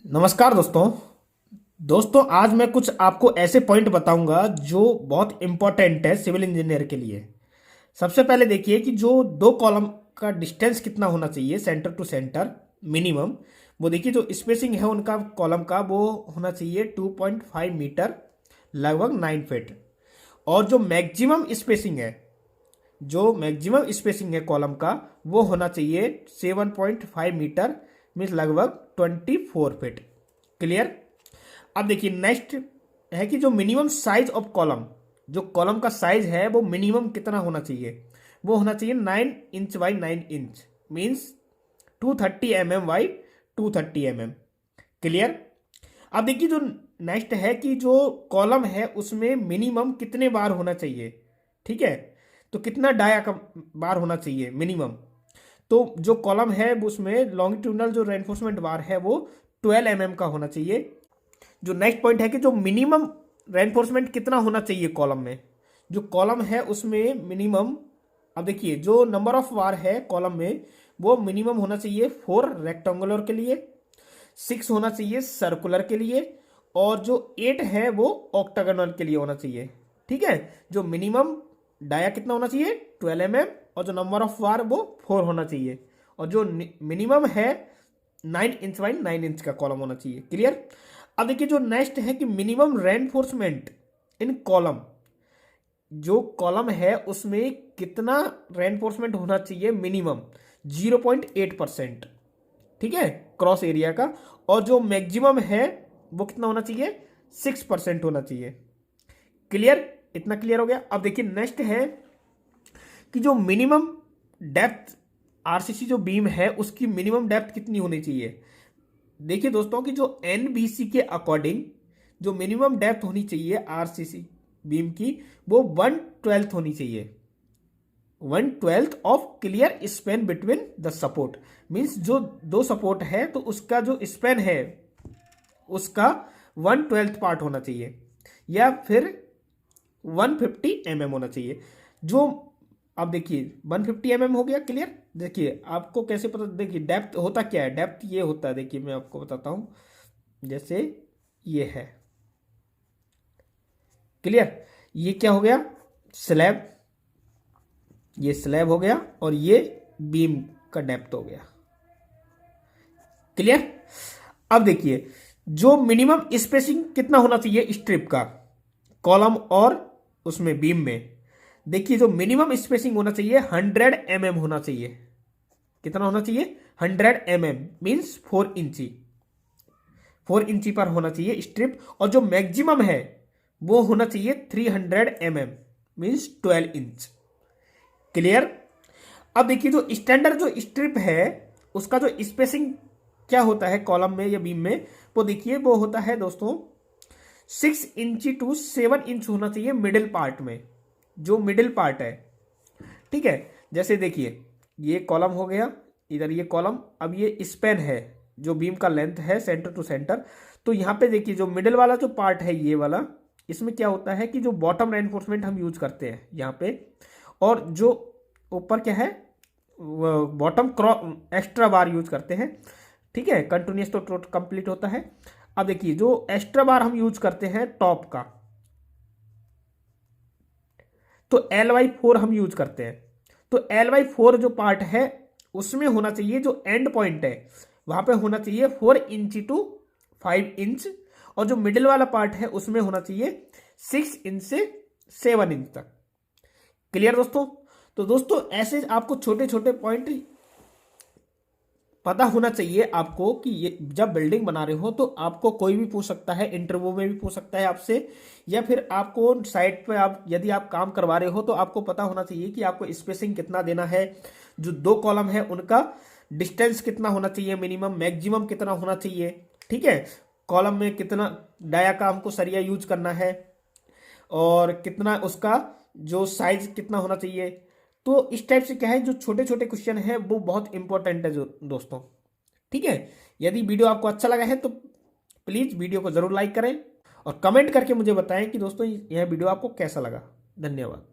नमस्कार दोस्तों। आज मैं कुछ आपको ऐसे पॉइंट बताऊंगा जो बहुत इंपॉर्टेंट है सिविल इंजीनियर के लिए। सबसे पहले देखिए कि जो दो कॉलम का डिस्टेंस कितना होना चाहिए सेंटर टू सेंटर मिनिमम। वो देखिए जो स्पेसिंग है उनका कॉलम का वो होना चाहिए 2.5 मीटर, लगभग 9 फीट। और जो मैक्सिमम स्पेसिंग है कॉलम का वो होना चाहिए 7.5 मीटर, मीन्स लगभग 24 फीट। क्लियर। अब देखिए नेक्स्ट है कि जो मिनिमम साइज ऑफ कॉलम, जो कॉलम का साइज है वो मिनिमम कितना होना चाहिए, वो होना चाहिए 9 inch by 9 inch, means 230 mm by 230 mm। Clear. अब देखिए जो नेक्स्ट है कि जो कॉलम है उसमें मिनिमम कितने बार होना चाहिए। ठीक है, तो कितना डाया का बार होना चाहिए मिनिमम। तो जो कॉलम है उसमें लॉन्गिट्यूडनल जो रेनफोर्समेंट बार है वो 12 mm का होना चाहिए। जो नेक्स्ट पॉइंट है कि जो मिनिमम रेनफोर्समेंट कितना होना चाहिए कॉलम में, जो कॉलम है उसमें मिनिमम, अब देखिए जो नंबर ऑफ बार है कॉलम में वो मिनिमम होना चाहिए 4 रेक्टेंगुलर के लिए, 6 होना चाहिए सर्कुलर के लिए, और जो 8 है वो ऑक्टागोनल के लिए होना चाहिए। ठीक है, जो मिनिमम डाया कितना होना चाहिए 12 mm, और जो नंबर ऑफ बार वो 4 होना चाहिए, और जो मिनिमम है 9 इंच बाई 9 इंच का कॉलम होना चाहिए। क्लियर। अब देखिए जो नेक्स्ट है कि मिनिमम रेनफोर्समेंट इन कॉलम, जो कॉलम है उसमें कितना रेनफोर्समेंट होना चाहिए मिनिमम 0.8%। ठीक है, क्रॉस एरिया का। और जो मैक्सिमम है वो कितना होना चाहिए 6% होना चाहिए। क्लियर, इतना क्लियर हो गया। अब देखिए नेक्स्ट है कि जो मिनिमम डेप्थ आरसीसी जो बीम है उसकी मिनिमम डेप्थ कितनी होनी चाहिए। देखिए दोस्तों कि जो एनबीसी के अकॉर्डिंग जो मिनिमम डेप्थ होनी चाहिए आरसीसी बीम की वो 1/12 होनी चाहिए। 1/12 of clear Spain between the support, means जो दो सपोर्ट है तो उसका जो स्पेन है उसका 1/12 पार्ट होना चाहिए, या फिर 150 mm होना चाहिए। जो अब देखिए 150 mm हो गया। क्लियर। देखिए आपको कैसे पता, देखिए डेप्थ होता क्या है, डेप्थ ये होता है, देखिए मैं आपको बताता हूं। जैसे ये है, क्लियर, ये क्या हो गया स्लैब, ये स्लैब हो गया, और ये बीम का डेप्थ हो गया। क्लियर। अब देखिए जो मिनिमम स्पेसिंग कितना होना चाहिए स्ट्रिप का कॉलम और उसमें बीम में, देखिए जो मिनिमम स्पेसिंग होना चाहिए 100 mm होना चाहिए। कितना होना चाहिए 100 mm, मीन्स 4 इंची, 4 इंची पर होना चाहिए स्ट्रिप। और जो मैक्सिमम है वो होना चाहिए 300 mm, मीन्स 12 इंच। क्लियर। अब देखिए जो स्टैंडर्ड जो स्ट्रिप है उसका जो स्पेसिंग क्या होता है कॉलम में या बीम में, वो देखिए वो होता है दोस्तों 6 इंची टू 7 इंच होना चाहिए मिडिल पार्ट में, जो मिडिल पार्ट है। ठीक है, जैसे देखिए ये कॉलम हो गया, इधर ये कॉलम, अब ये स्पेन है जो बीम का लेंथ है सेंटर टू सेंटर। तो यहाँ पे देखिए जो मिडिल वाला जो पार्ट है ये वाला, इसमें क्या होता है कि जो बॉटम रेनफोर्समेंट हम यूज करते हैं यहाँ पे, और जो ऊपर क्या है बॉटम एक्स्ट्रा बार यूज करते हैं। ठीक है, कंटिन्यूस तो कंप्लीट होता है। अब देखिए जो एक्स्ट्रा बार हम यूज करते हैं टॉप का, तो L/4 हम यूज करते हैं। तो L/4 जो पार्ट है उसमें होना चाहिए, जो एंड पॉइंट है वहां पे होना चाहिए 4 इंच टू 5 इंच, और जो मिडिल वाला पार्ट है उसमें होना चाहिए 6 इंच से 7 इंच तक। क्लियर दोस्तों। तो दोस्तों ऐसे आपको छोटे छोटे पॉइंट पता होना चाहिए आपको कि ये जब बिल्डिंग बना रहे हो तो आपको कोई भी पूछ सकता है, इंटरव्यू में भी पूछ सकता है आपसे, या फिर आपको साइट पे आप यदि आप काम करवा रहे हो तो आपको पता होना चाहिए कि आपको स्पेसिंग कितना देना है, जो दो कॉलम है उनका डिस्टेंस कितना होना चाहिए मिनिमम, मैक्सिमम कितना होना चाहिए। ठीक है, कॉलम में कितना डाया का हमको सरिया यूज करना है, और कितना उसका जो साइज कितना होना चाहिए। तो इस टाइप से क्या है, जो छोटे छोटे क्वेश्चन है वो बहुत इंपॉर्टेंट है जो दोस्तों। ठीक है, यदि वीडियो आपको अच्छा लगा है तो प्लीज वीडियो को जरूर लाइक करें और कमेंट करके मुझे बताएं कि दोस्तों यह वीडियो आपको कैसा लगा। धन्यवाद।